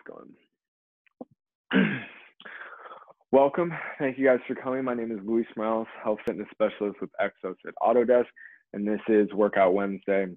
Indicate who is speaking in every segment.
Speaker 1: going. Welcome. Thank you guys for coming. My name is Luis Morales, Health Fitness Specialist with Exos at Autodesk, and this is Workout Wednesday.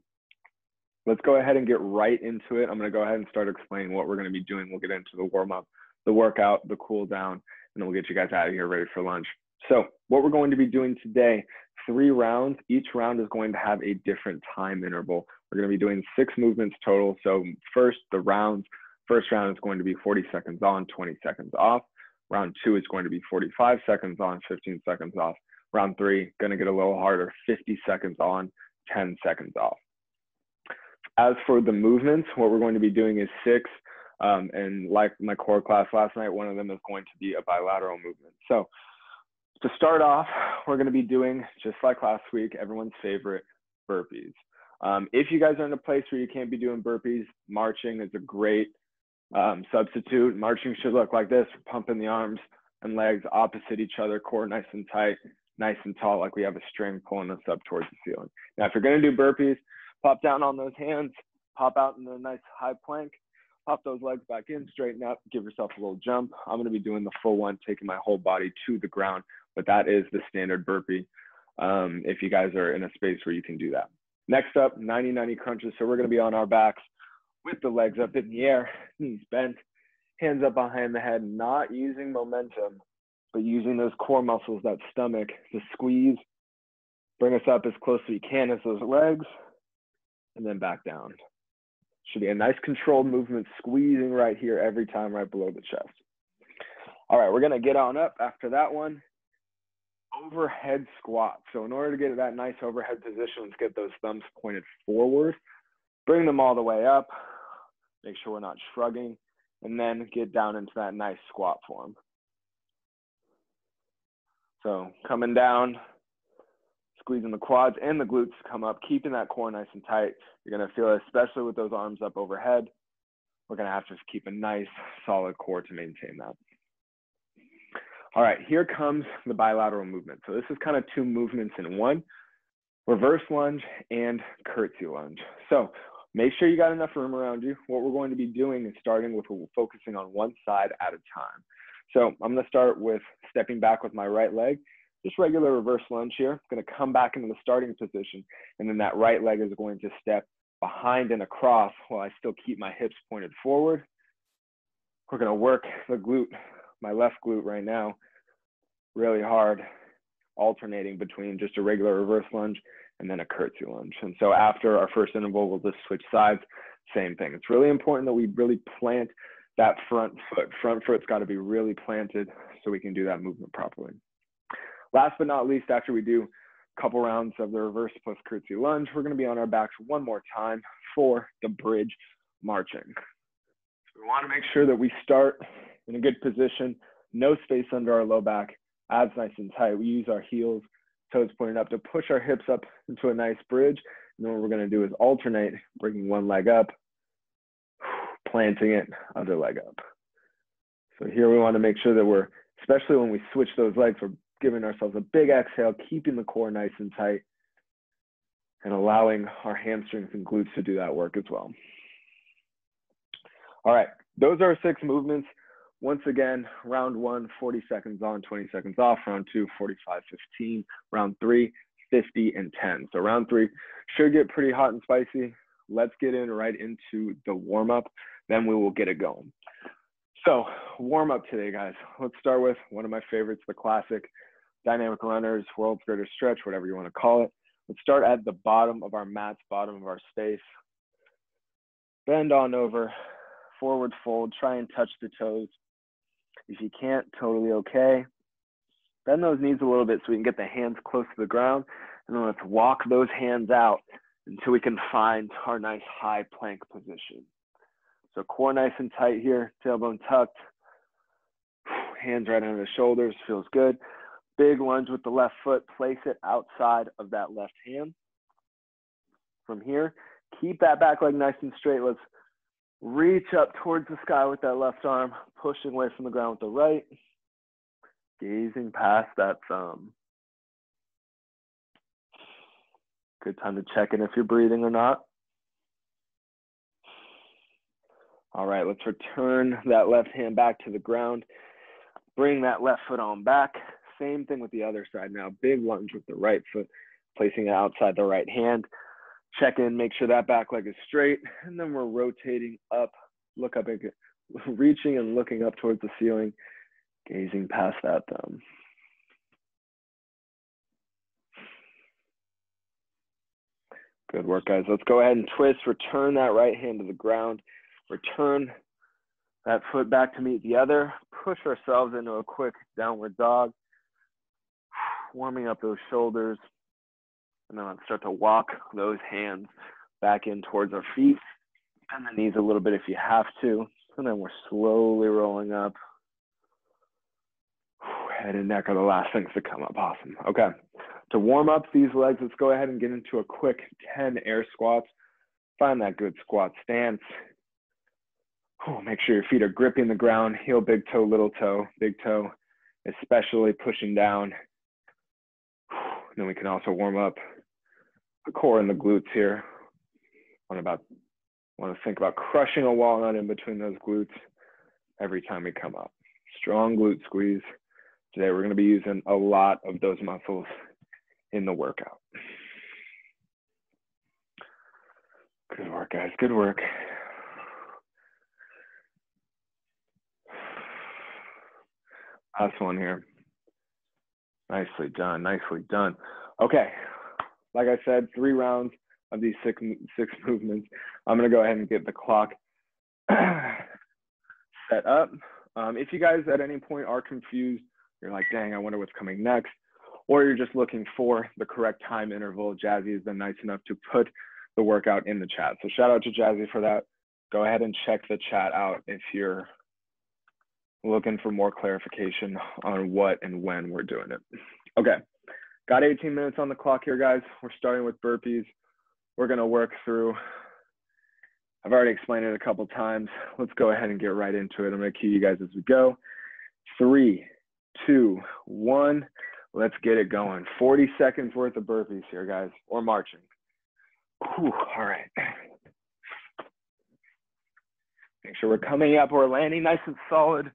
Speaker 1: Let's go ahead and get right into it. I'm going to go ahead and start explaining what we're going to be doing. We'll get into the warm-up, the workout, the cool down, and then we'll get you guys out of here ready for lunch. So what we're going to be doing today, 3 rounds. Each round is going to have a different time interval. We're going to be doing 6 movements total. So first round is going to be 40 seconds on, 20 seconds off. Round 2 is going to be 45 seconds on, 15 seconds off. Round 3, going to get a little harder, 50 seconds on, 10 seconds off. As for the movements, what we're going to be doing is 6. And like my core class last night, one of them is going to be a bilateral movement. So to start off, we're going to be doing, just like last week, everyone's favorite, burpees. If you guys are in a place where you can't be doing burpees, marching is a great substitute. Marching should look like this, pumping the arms and legs opposite each other, core nice and tight, nice and tall, like we have a string pulling us up towards the ceiling. Now, if you're going to do burpees, pop down on those hands, pop out in a nice high plank, pop those legs back in, straighten up, give yourself a little jump. I'm going to be doing the full one, taking my whole body to the ground, but that is the standard burpee if you guys are in a space where you can do that. Next up, 90-90 crunches. So we're going to be on our backs with the legs up in the air, knees bent, hands up behind the head, not using momentum, but using those core muscles, that stomach, to squeeze, bring us up as close as we can as those legs, and then back down. Should be a nice controlled movement, squeezing right here every time, right below the chest. All right, we're going to get on up after that one. Overhead squat. So in order to get that nice overhead position, let's get those thumbs pointed forward. Bring them all the way up. Make sure we're not shrugging. And then get down into that nice squat form. So coming down, squeezing the quads and the glutes to come up, keeping that core nice and tight. You're going to feel it, especially with those arms up overhead. We're going to have to keep a nice, solid core to maintain that. All right, here comes the bilateral movement. So this is kind of 2 movements in one, reverse lunge and curtsy lunge. So make sure you got enough room around you. What we're going to be doing is starting with focusing on one side at a time. So I'm going to start with stepping back with my right leg, just regular reverse lunge here. I'm going to come back into the starting position, and then that right leg is going to step behind and across while I still keep my hips pointed forward. We're going to work the glute, my left glute right now, really hard, alternating between just a regular reverse lunge and then a curtsy lunge. And so after our first interval, we'll just switch sides, same thing. It's really important that we really plant that front foot. Front foot's got to be really planted so we can do that movement properly. Last but not least, after we do a couple rounds of the reverse plus curtsy lunge, we're going to be on our backs one more time for the bridge marching. So we want to make sure that we start in a good position, no space under our low back, abs nice and tight. We use our heels, toes pointed up to push our hips up into a nice bridge. And then what we're going to do is alternate, bringing one leg up, planting it, other leg up. So here we want to make sure that we're, especially when we switch those legs, we're giving ourselves a big exhale, keeping the core nice and tight, and allowing our hamstrings and glutes to do that work as well. All right, those are our 6 movements. Once again, round 1, 40 seconds on, 20 seconds off. Round 2, 45, 15. Round 3, 50 and 10. So round 3 should get pretty hot and spicy. Let's get right into the warm-up. Then we will get it going. So warm-up today, guys. Let's start with one of my favorites, the classic dynamic runners, world's greatest stretch, whatever you want to call it. Let's start at the bottom of our mats, bottom of our space. Bend on over, forward fold, try and touch the toes. If you can't, totally okay. Bend those knees a little bit so we can get the hands close to the ground. And then let's walk those hands out until we can find our nice high plank position. So core nice and tight here, tailbone tucked. Hands right under the shoulders, feels good. Big lunge with the left foot, place it outside of that left hand. From here, keep that back leg nice and straight. Let's reach up towards the sky with that left arm, pushing away from the ground with the right, gazing past that thumb. Good time to check in if you're breathing or not. All right, let's return that left hand back to the ground. Bring that left foot on back. Same thing with the other side now. Big lunge with the right foot, placing it outside the right hand. Check in, make sure that back leg is straight, and then we're rotating up, look up, reaching and looking up towards the ceiling, gazing past that thumb. Good work, guys. Let's go ahead and twist, return that right hand to the ground, return that foot back to meet the other, push ourselves into a quick downward dog, warming up those shoulders, and then let's start to walk those hands back in towards our feet, and the knees a little bit if you have to, and then we're slowly rolling up. Head and neck are the last things to come up. Awesome. Okay. To warm up these legs, let's go ahead and get into a quick 10 air squats. Find that good squat stance. Make sure your feet are gripping the ground. Heel, big toe, big toe, especially pushing down. Then we can also warm up the core and the glutes here. Want to think about crushing a walnut in between those glutes every time we come up. Strong glute squeeze. Today we're going to be using a lot of those muscles in the workout. Good work, guys. Good work. Last one here. Nicely done. Nicely done. Okay. Like I said, 3 rounds of these six movements. I'm going to go ahead and get the clock set up. If you guys at any point are confused, you're like, dang, I wonder what's coming next, or you're just looking for the correct time interval, Jazzy has been nice enough to put the workout in the chat. So shout out to Jazzy for that. Go ahead and check the chat out if you're looking for more clarification on what and when we're doing it. Okay, got 18 minutes on the clock here, guys. We're starting with burpees. We're gonna work through, I've already explained it a couple times. Let's go ahead and get right into it. I'm gonna cue you guys as we go. 3, 2, 1, let's get it going. 40 seconds worth of burpees here, guys, or marching. Whew, all right. Make sure we're coming up, we're landing nice and solid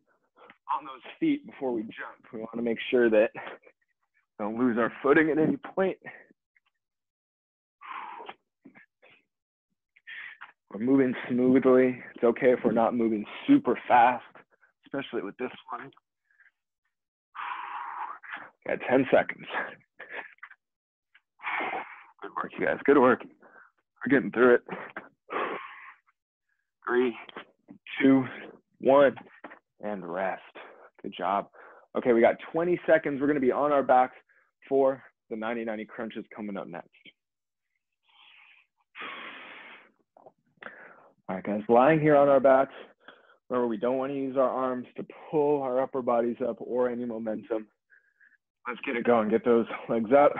Speaker 1: on those feet before we jump. We want to make sure that we don't lose our footing at any point. We're moving smoothly. It's okay if we're not moving super fast, especially with this one. Got 10 seconds. Good work, you guys. Good work. We're getting through it. 3, 2, 1, and rest. Good job. Okay, we got 20 seconds. We're going to be on our backs for the 90-90 crunches coming up next. All right, guys, lying here on our backs. Remember, we don't want to use our arms to pull our upper bodies up or any momentum. Let's get it going. Get those legs up.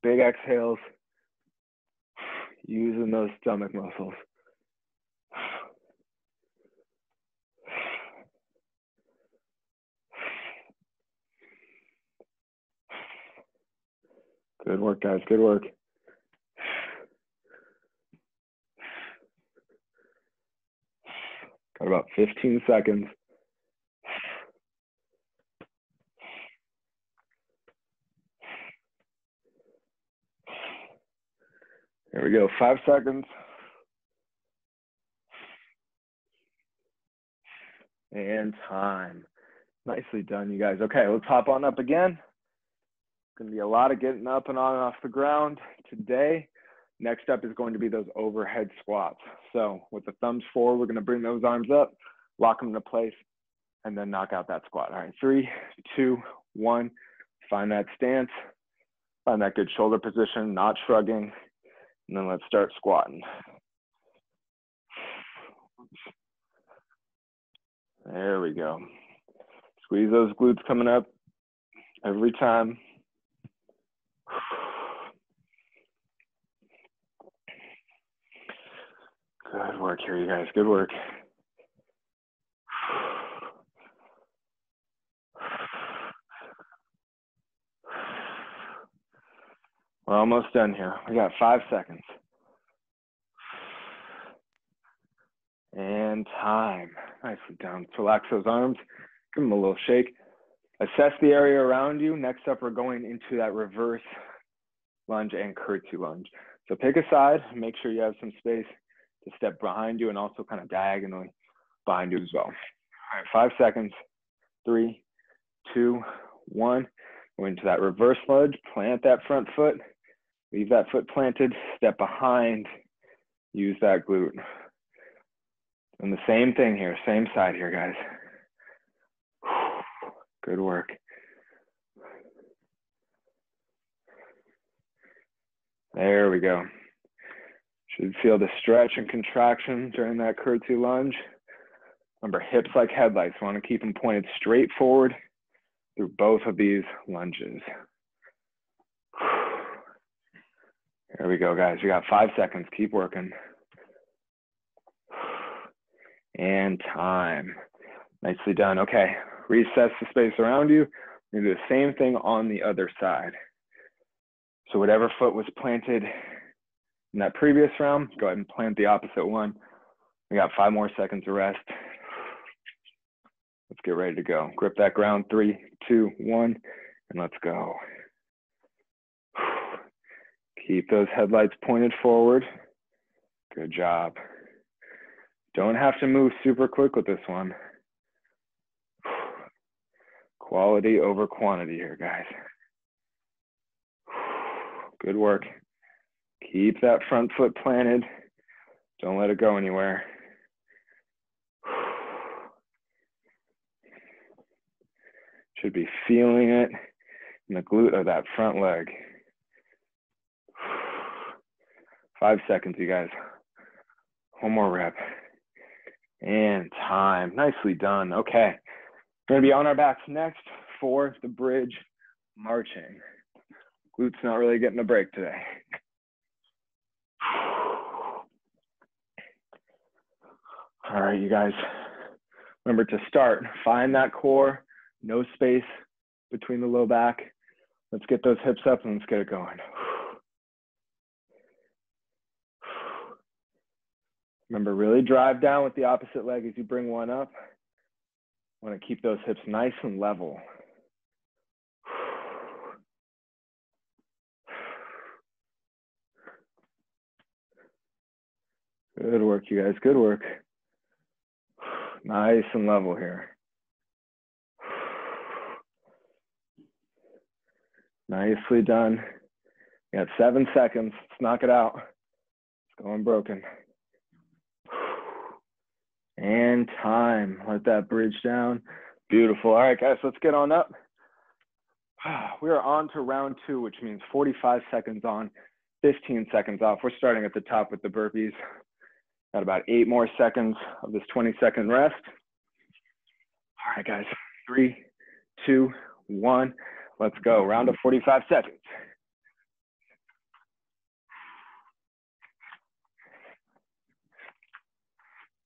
Speaker 1: Big exhales. Using those stomach muscles. Good work, guys. Good work. Got about 15 seconds. There we go, 5 seconds. And time. Nicely done, you guys. Okay, let's hop on up again. It's gonna be a lot of getting up and on and off the ground today. Next up is going to be those overhead squats. So with the thumbs forward, we're gonna bring those arms up, lock them into place, and then knock out that squat. All right, 3, 2, 1, find that stance, find that good shoulder position, not shrugging, and then let's start squatting. There we go. Squeeze those glutes coming up every time. Good work here, you guys. Good work. We're almost done here. We got 5 seconds. And time. Nicely done. Let's relax those arms. Give them a little shake. Assess the area around you. Next up, we're going into that reverse lunge and curtsy lunge. So pick a side. Make sure you have some space to step behind you and also kind of diagonally behind you as well. All right, 5 seconds. 3, 2, 1. Go into that reverse lunge. Plant that front foot. Leave that foot planted. Step behind. Use that glute. And the same thing here, same side here, guys. Good work. There we go. Should feel the stretch and contraction during that curtsy lunge. Remember, hips like headlights. Want to keep them pointed straight forward through both of these lunges. There we go, guys. We got 5 seconds. Keep working. And time. Nicely done. Okay, recess the space around you. You do the same thing on the other side. So whatever foot was planted in that previous round, go ahead and plant the opposite one. We got 5 more seconds of rest. Let's get ready to go. Grip that ground. 3, 2, 1, and let's go. Keep those headlights pointed forward. Good job. Don't have to move super quick with this one. Quality over quantity here, guys. Good work. Keep that front foot planted. Don't let it go anywhere. Should be feeling it in the glute of that front leg. 5 seconds, you guys. One more rep. And time. Nicely done. Okay. We're going to be on our backs next for the bridge marching. Glutes not really getting a break today. All right, you guys. Remember to start. Find that core. No space between the low back. Let's get those hips up and let's get it going. Remember, really drive down with the opposite leg as you bring one up. Want to keep those hips nice and level. Good work, you guys. Good work. Nice and level here. Nicely done. We got 7 seconds. Let's knock it out. It's going broken. And time. Let that bridge down. Beautiful. All right, guys, let's get on up. We are on to round 2, which means 45 seconds on, 15 seconds off. We're starting at the top with the burpees. Got about 8 more seconds of this 20-second rest. All right, guys. 3, 2, 1. Let's go. Round of 45 seconds.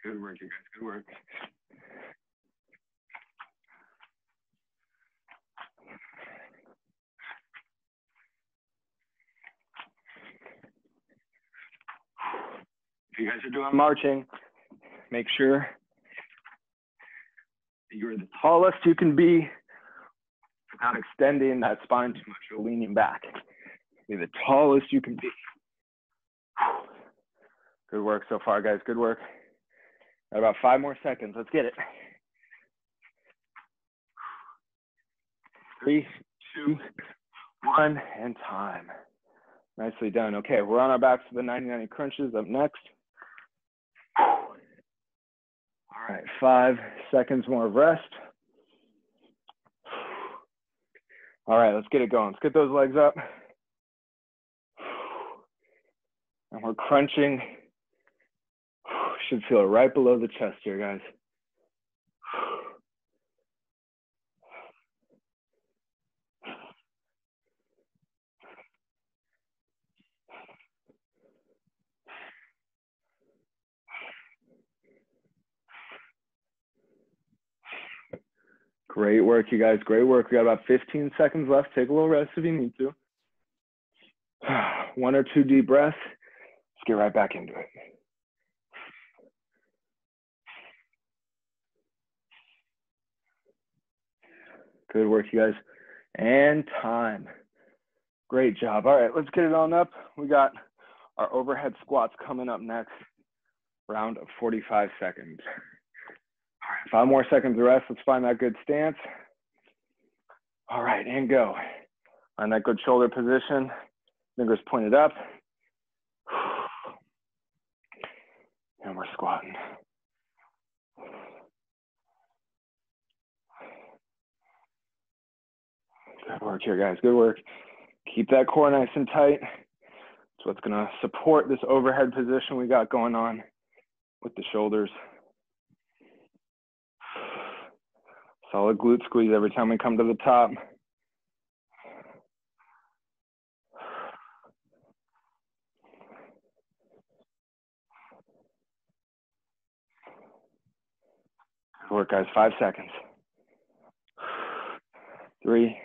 Speaker 1: Good work, you guys. Good work. If you guys are doing marching, make sure that you're the tallest you can be without extending that spine too much or leaning back. Be the tallest you can be. Good work so far, guys. Good work. Got about 5 more seconds. Let's get it. 3, 2, 1, and time. Nicely done. Okay, we're on our backs to the 90-90 crunches up next. All right, 5 seconds more of rest. All right, let's get it going. Let's get those legs up. And we're crunching. Should feel it right below the chest here, guys. Great work, you guys. Great work. We got about 15 seconds left. Take a little rest if you need to. 1 or 2 deep breaths. Let's get right back into it. Good work, you guys. And time. Great job. All right, let's get it on up. We got our overhead squats coming up next. Round of 45 seconds. All right, 5 more seconds of rest. Let's find that good stance. All right, and go. Find that good shoulder position. Fingers pointed up. And we're squatting. Good work here, guys. Good work. Keep that core nice and tight. That's what's going to support this overhead position we got going on with the shoulders. Solid glute squeeze every time we come to the top. Good work, guys. 5 seconds. 3,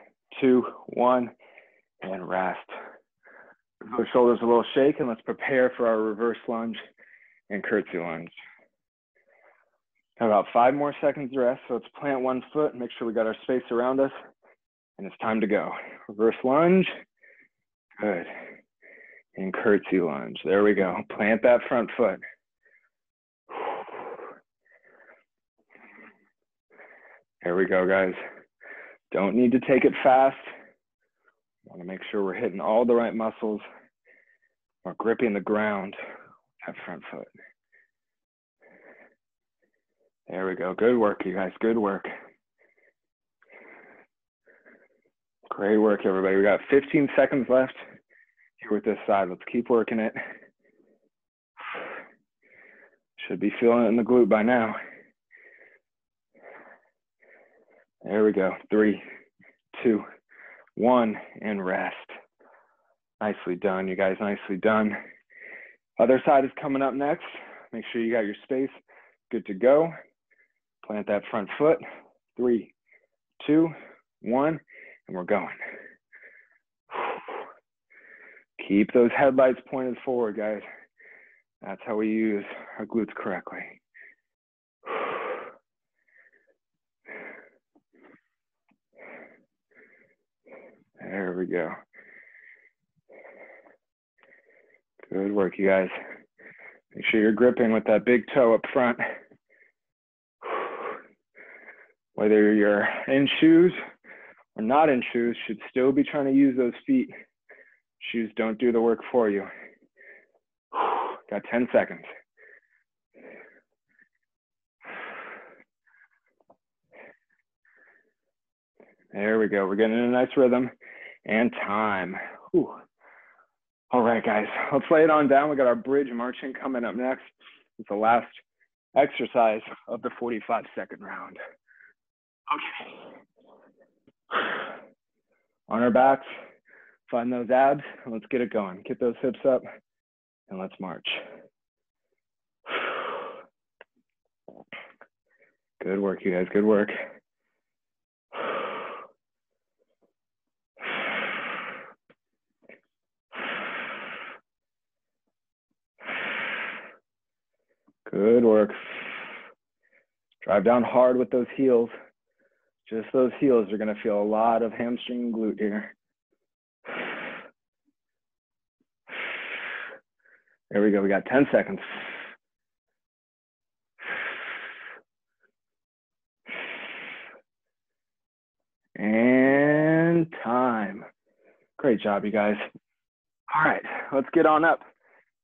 Speaker 1: 2, 1, and rest. Those shoulders a little shake, and let's prepare for our reverse lunge and curtsy lunge. Got about 5 more seconds to rest, so let's plant one foot, make sure we got our space around us, and it's time to go. Reverse lunge, good. And curtsy lunge, there we go. Plant that front foot. There we go, guys. Don't need to take it fast. Want to make sure we're hitting all the right muscles. We're gripping the ground, that front foot. There we go. Good work, you guys. Good work. Great work, everybody. We got 15 seconds left here with this side. Let's keep working it. Should be feeling it in the glute by now. There we go. 3, 2, 1, and rest. Nicely done, you guys. Nicely done. Other side is coming up next. Make sure you got your space good to go. Plant that front foot. 3, 2, 1, and we're going. Keep those headlights pointed forward, guys. That's how we use our glutes correctly. There we go. Good work, you guys. Make sure you're gripping with that big toe up front. Whether you're in shoes or not in shoes, should still be trying to use those feet. Shoes don't do the work for you. Got 10 seconds. There we go. We're getting in a nice rhythm and time. Whew. All right, guys, let's lay it on down. We got our bridge marching coming up next. It's the last exercise of the 45-second round. Okay. On our backs, find those abs, and let's get it going. Get those hips up, and let's march. Good work, you guys. Good work. Good work. Drive down hard with those heels. Just those heels are going to feel a lot of hamstring and glute here. There we go. We got 10 seconds. And time. Great job, you guys. All right, let's get on up.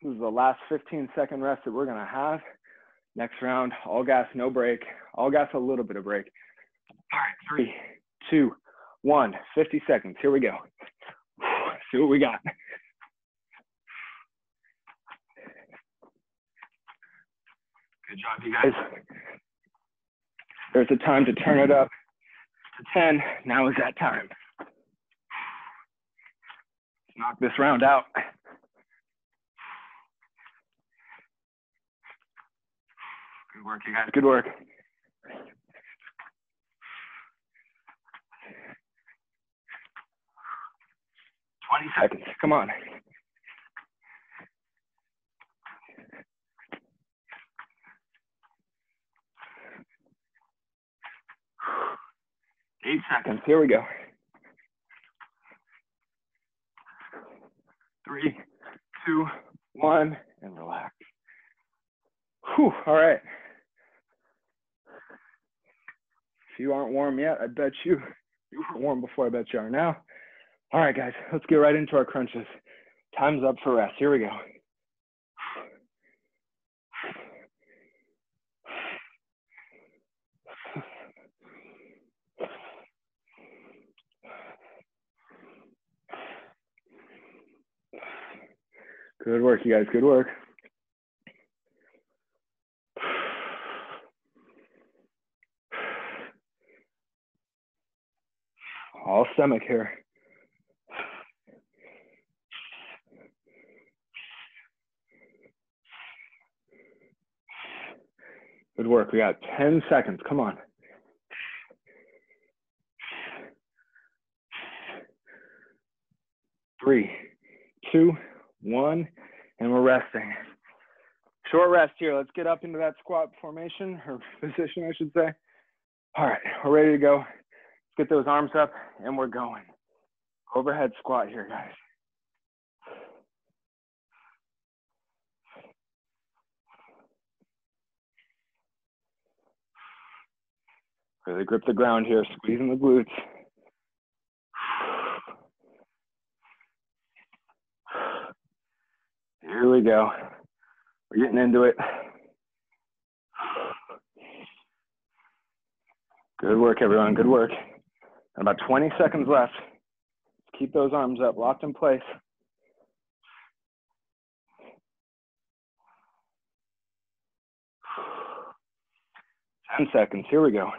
Speaker 1: This is the last 15-second rest that we're going to have. Next round, all gas, no break. All gas, a little bit of break. All right, 3, 2, 1, 50 seconds. Here we go. See what we got. Good job, you guys. There's a time to turn it up to 10. Now is that time. Let's knock this round out. Good work, you guys. Good work. 20 seconds. Come on. 8 seconds. Here we go. 3, 2, 1, and relax. Whew, all right. If you aren't warm yet, I bet you were warm before I bet you are now. All right, guys, let's get right into our crunches. Time's up for rest. Here we go. Good work, you guys, good work. All stomach here. Good work, we got 10 seconds, come on. 3, 2, 1, and we're resting. Short rest here. Let's get up into that squat formation, or position, I should say. All right, we're ready to go. Let's get those arms up, and we're going. Overhead squat here, guys. Really grip the ground here, squeezing the glutes. Here we go. We're getting into it. Good work, everyone, good work. About 20 seconds left. Keep those arms up, locked in place. 10 seconds, here we go.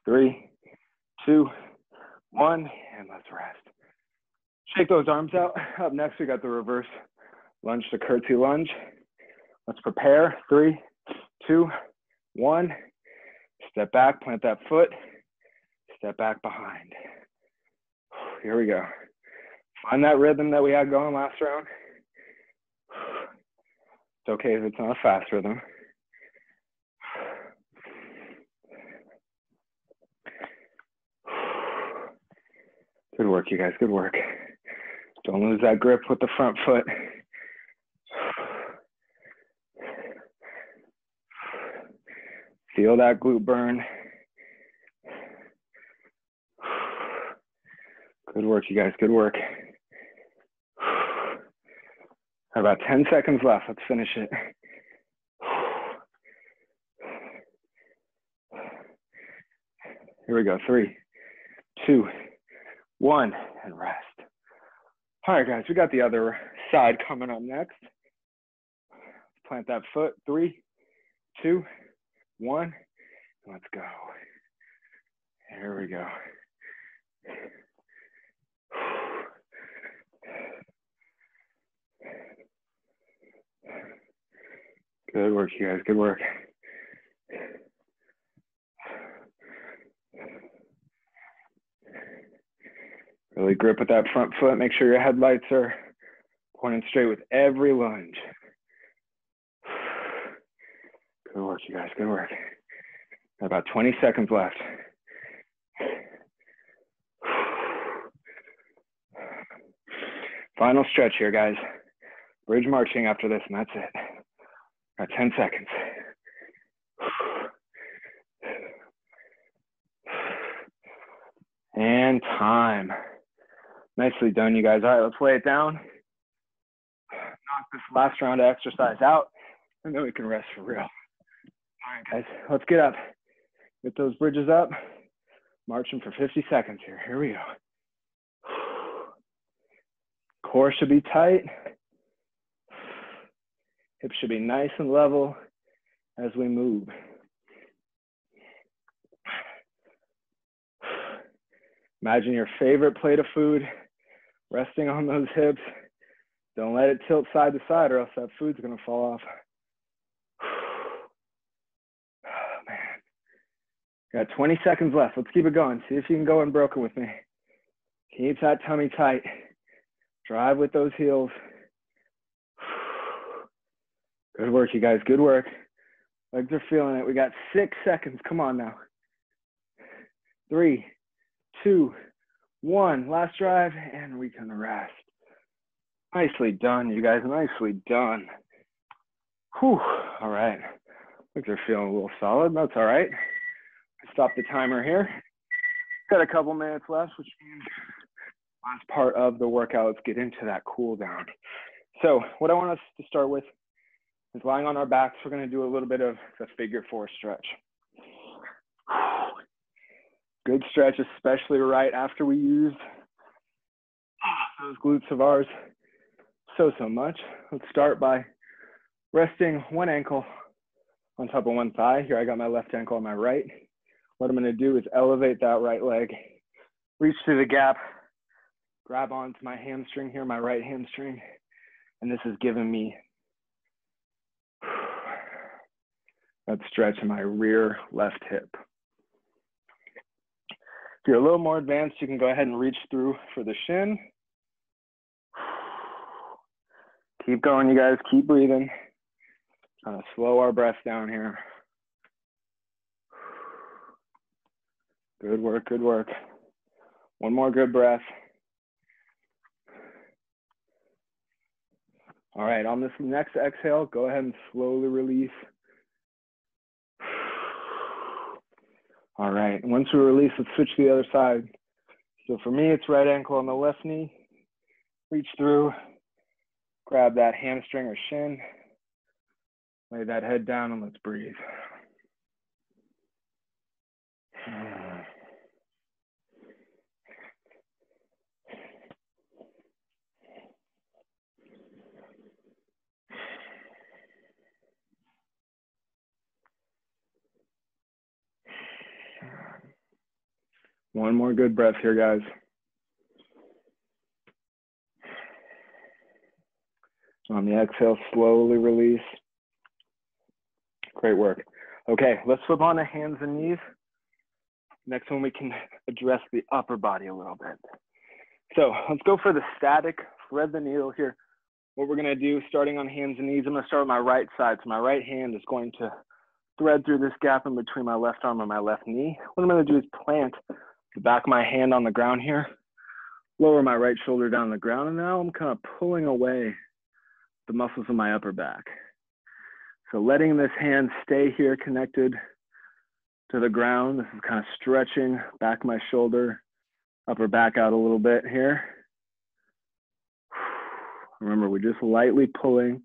Speaker 1: 3, 2, 1, and let's rest. Shake those arms out. Up next, we got the reverse lunge to curtsy lunge. Let's prepare. 3, 2, 1. Step back, plant that foot. Step back behind. Here we go. Find that rhythm that we had going last round. It's okay if it's not a fast rhythm. Good work, you guys, good work. Don't lose that grip with the front foot. Feel that glute burn. Good work, you guys, good work. About 10 seconds left, let's finish it. Here we go, 3, 2, 1, and rest. All right, guys, we got the other side coming up next. Plant that foot, 3, 2, 1, let's go. Here we go. Good work, you guys, good work. Really grip with that front foot. Make sure your headlights are pointing straight with every lunge. Good work, you guys, good work. About 20 seconds left. Final stretch here, guys. Bridge marching after this, and that's it. Got 10 seconds. And time. Nicely done, you guys. All right, let's lay it down. Knock this last round of exercise out, and then we can rest for real. All right, guys, let's get up. Get those bridges up. Marching for 50 seconds here. Here we go. Core should be tight. Hips should be nice and level as we move. Imagine your favorite plate of food resting on those hips. Don't let it tilt side to side or else that food's gonna fall off. Oh, man. Got 20 seconds left. Let's keep it going. See if you can go unbroken with me. Keep that tummy tight. Drive with those heels. Good work, you guys. Good work. Legs are feeling it. We got 6 seconds. Come on now. 3, 2, 1. Last drive, and we can rest. Nicely done, you guys. Nicely done. Whew. All right. Legs are feeling a little solid. That's all right. Stop the timer here. Got a couple minutes left, which means last part of the workout. Let's get into that cool down. So what I want us to start with is lying on our backs. We're going to do a little bit of the figure 4 stretch. Good stretch, especially right after we use those glutes of ours so much. Let's start by resting one ankle on top of one thigh. Here I got my left ankle on my right. What I'm going to do is elevate that right leg, reach through the gap, grab onto my hamstring here, my right hamstring, and this is giving me that stretch in my rear left hip. If you're a little more advanced, you can go ahead and reach through for the shin. Keep going, you guys, keep breathing. Trying to slow our breath down here. Good work, good work. One more good breath. All right, on this next exhale, go ahead and slowly release. All right, once we release, let's switch to the other side. So for me, it's right ankle on the left knee. Reach through, grab that hamstring or shin, lay that head down, and let's breathe. One more good breath here, guys. On the exhale, slowly release. Great work. Okay, let's flip on to hands and knees. Next one, we can address the upper body a little bit. So let's go for the static, thread the needle here. What we're gonna do, starting on hands and knees, I'm gonna start with my right side. So my right hand is going to thread through this gap in between my left arm and my left knee. What I'm gonna do is plant the back of my hand on the ground here, lower my right shoulder down on the ground, and now I'm kind of pulling away the muscles of my upper back. So letting this hand stay here connected to the ground. This is kind of stretching back of my shoulder, upper back out a little bit here. Remember, we're just lightly pulling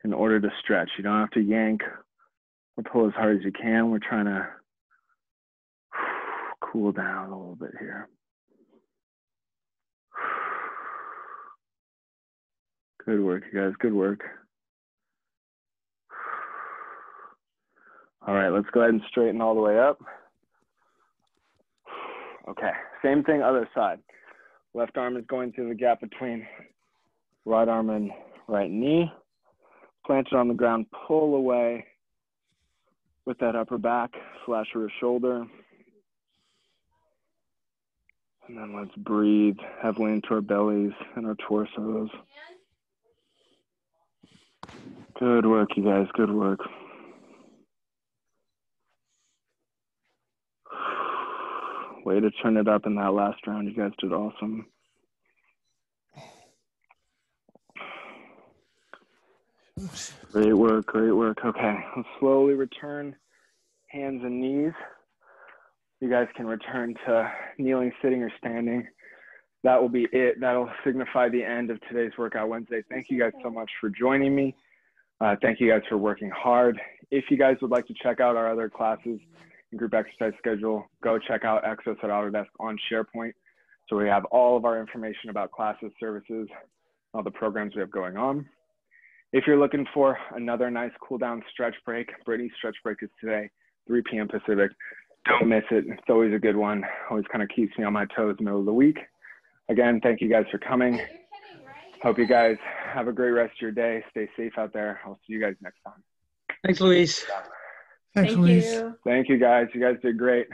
Speaker 1: in order to stretch. You don't have to yank or pull as hard as you can. We're trying to cool down a little bit here. Good work, you guys, good work. All right, let's go ahead and straighten all the way up. Okay, same thing, other side. Left arm is going through the gap between right arm and right knee. Plant it on the ground, pull away with that upper back / rear shoulder. And then let's breathe heavily into our bellies and our torsos. Good work, you guys, good work. Way to turn it up in that last round. You guys did awesome. Great work, great work. Okay, let's slowly return hands and knees. You guys can return to kneeling, sitting, or standing. That will be it. That'll signify the end of today's Workout Wednesday. Thank you guys so much for joining me. Thank you guys for working hard. If you guys would like to check out our other classes and group exercise schedule, go check out Exos at Autodesk on SharePoint. So we have all of our information about classes, services, all the programs we have going on. If you're looking for another nice cool down stretch break, Brittany's stretch break is today, 3 p.m. Pacific. Don't miss it. It's always a good one. Always kind of keeps me on my toes middle of the week. Again, thank you guys for coming. Hope you guys have a great rest of your day. Stay safe out there. I'll see you guys next time.
Speaker 2: Thanks, Luis.
Speaker 3: Thanks, Luis.
Speaker 1: Thank you guys. You guys did great.